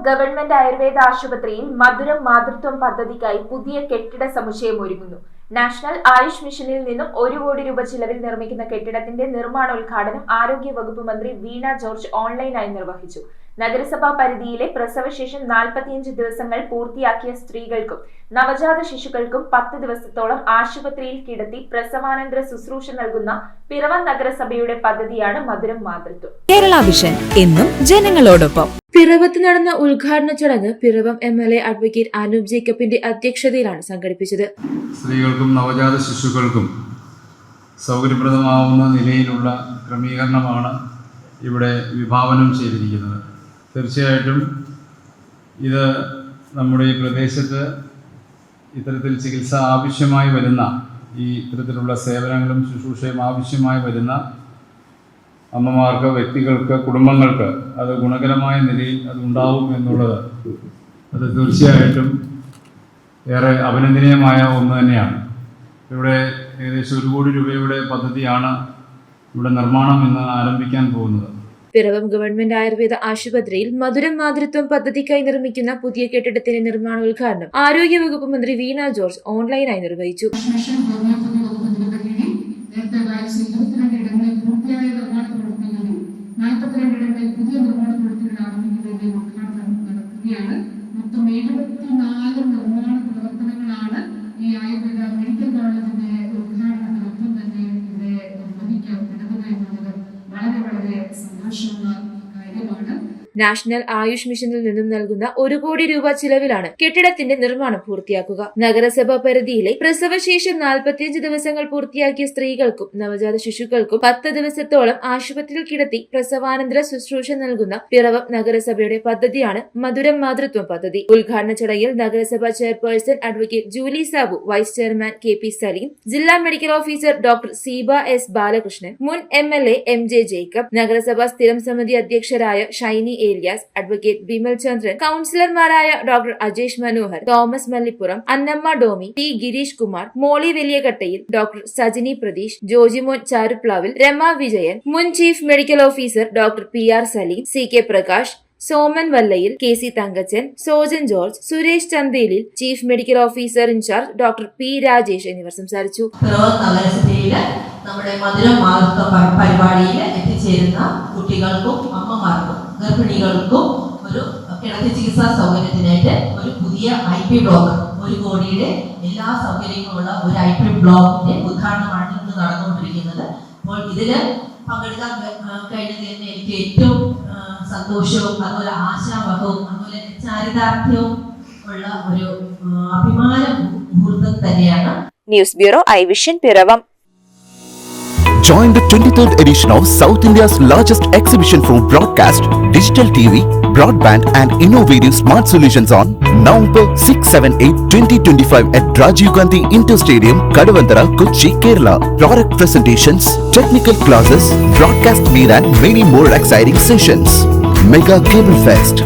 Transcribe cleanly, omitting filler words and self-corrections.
Government Ayurveda ആശുപത്രിയിൽ മധുരം മാതൃത്വം പദ്ധതിക്കായി പുതിയ കെട്ടിട സമുച്ചയം ഒരുങ്ങുന്നു. നാഷണൽ ആയുഷ് മിഷനിൽ നിന്നും 1 കോടി രൂപ ചിലവിൽ നിർമ്മിക്കുന്ന കെട്ടിടത്തിന്റെ നിർമ്മാണോദ്ഘാടനം ആരോഗ്യ വകുപ്പ് മന്ത്രി വീണ ജോർജ് ഓൺലൈനായി നിർവഹിച്ചു. നഗരസഭാ പരിധിയിലെ പ്രസവശേഷം 45 ദിവസങ്ങൾ പൂർത്തിയാക്കിയ സ്ത്രീകൾക്കും നവജാത ശിശുക്കൾക്കും 10 ദിവസത്തോളം ആശുപത്രിയിൽ കിടത്തി പ്രസവാനന്തര ശുശ്രൂഷ നൽകുന്ന പിറവം നഗരസഭയുടെ പദ്ധതിയാണ് മധുരം മാതൃത്വം. കേരള വിഷൻ എന്നും ജനങ്ങളോടൊപ്പം. പിറവത്ത് നടന്ന ഉദ്ഘാടന ചടങ്ങ് പിറവം MLA അഡ്വക്കേറ്റ് അനൂപ് ജേക്കബിന്റെ അധ്യക്ഷതയിലാണ് സംഘടിപ്പിച്ചത്. സ്ത്രീകൾക്കും നവജാത ശിശുക്കൾക്കും സൗകര്യപ്രദമാവുന്ന നിലയിലുള്ള ക്രമീകരണമാണ് ഇവിടെ വിഭാവനം ചെയ്തിരിക്കുന്നത്. തീർച്ചയായിട്ടും ഇത് നമ്മുടെ ഈ പ്രദേശത്ത് ഇത്തരത്തിൽ ചികിത്സ ആവശ്യമായി വരുന്ന ഇത്തരത്തിലുള്ള സേവനങ്ങളും ശുശ്രൂഷയും ആവശ്യമായി വരുന്ന അമ്മമാർക്ക്, വ്യക്തികൾക്ക്, കുടുംബങ്ങൾക്ക് അത് ഗുണകരമായ നിലയിൽ അത് ഉണ്ടാവും എന്നുള്ളത് അത് തീർച്ചയായിട്ടും ഏറെ അഭിനന്ദനീയമായ ഒന്ന് തന്നെയാണ്. ഇവിടെ ഏകദേശം 1 കോടി രൂപയുടെ പദ്ധതിയാണ് ഇവിടെ നിർമ്മാണം ഇന്ന് ആരംഭിക്കാൻ പോകുന്നത്. പിറവം ഗവൺമെന്റ് ആയുർവേദ ആശുപത്രിയിൽ മധുരം മാതൃത്വം പദ്ധതിക്കായി നിർമ്മിക്കുന്ന പുതിയ കെട്ടിടത്തിന്റെ നിർമ്മാണോദ്ഘാടനം ആരോഗ്യ വകുപ്പ് മന്ത്രി വീണ ജോർജ് ഓൺലൈനായി നിർവഹിച്ചു. മൊത്തം 74 നിർമ്മാണ പ്രവർത്തനങ്ങളാണ് ഈ ആയുർവേദ മെഡിക്കൽ കോളേജിന്റെ ഉദ്ഘാടനത്തിനൊപ്പം തന്നെ ഇവിടെ നിർവഹിക്കപ്പെടുന്നത് എന്നുള്ളത് വളരെ സന്തോഷമുള്ള കാര്യമാണ്. നാഷണൽ ആയുഷ് മിഷനിൽ നിന്നും നൽകുന്ന 1 കോടി രൂപ ചിലവിലാണ് കെട്ടിടത്തിന്റെ നിർമ്മാണം പൂർത്തിയാക്കുക. നഗരസഭാ പരിധിയിലെ പ്രസവശേഷം 45 ദിവസങ്ങൾ പൂർത്തിയാക്കിയ സ്ത്രീകൾക്കും നവജാത ശിശുക്കൾക്കും 10 ദിവസത്തോളം ആശുപത്രിയിൽ കിടത്തി പ്രസവാനന്തര ശുശ്രൂഷ നൽകുന്ന പിറവം നഗരസഭയുടെ പദ്ധതിയാണ് മധുരം മാതൃത്വം പദ്ധതി. ഉദ്ഘാടന ചടങ്ങിൽ നഗരസഭാ chairperson advocate Julie Sabu, vice chairman KP Saleem, ജില്ലാ medical officer doctor Seeba S Balakrishnan, മുൻ MLA MJ ജേക്കബ്, നഗരസഭാ സ്ഥിരം സമിതി അധ്യക്ഷരായ ഷൈനി ഏലിയാസ്, അഡ്വക്കേറ്റ് ബിമൽ ചന്ദ്രൻ, കൌൺസിലർമാരായ doctor Ajesh Manohar, Thomas Mallippuram, Annamma Domi, T Girish Kumar, Molly Valiyakattayil, doctor Sajini Pratheesh, Jojimon Charuplavil, Rama Vijayan, മുൻ chief medical officer doctor PR Saleem, CK Prakash, Soman Vallayil, KC Thankachan, Sojan George, Suresh Chanthelil, chief medical officer in charge doctor P Rajesh എന്നിവർ സംസാരിച്ചു. നമ്മുടെ മധുരം മാതൃത്വ പരിപാടിയിൽ എത്തിച്ചേരുന്ന കുട്ടികൾക്കും അമ്മമാർക്കും ഗർഭിണികൾക്കും ഒരു കിടത്തി ചികിത്സാ സൗകര്യത്തിനായിട്ട് ഒരു പുതിയ IP ബ്ലോക്ക്, 1 കോടിയുടെ എല്ലാ സൗകര്യങ്ങളുള്ള ഒരു IP ബ്ലോക്കിന്റെ ഉദ്ഘാടനമാണ് ഇന്ന് നടന്നുകൊണ്ടിരിക്കുന്നത്. അപ്പോൾ ഇതില് പങ്കെടുക്കാൻ കഴിഞ്ഞത് തന്നെ എനിക്ക് ഏറ്റവും സന്തോഷവും അതുപോലെ ആശാവഹവും അതുപോലെ ചാരിതാർത്ഥ്യവും ഉള്ള ഒരു അഭിമാന മുഹൂർത്തം തന്നെയാണ്. News bureau Ivision Piravom. Join the 23rd edition of South India's largest exhibition for broadcast, digital TV, broadband and innovative smart solutions on November 6, 7, 8, 2025 at Rajiv Gandhi Inter Stadium, Kadavantara, Kochi, Kerala. Product presentations, technical classes, broadcast meet and many more exciting sessions. Mega Cable Fest.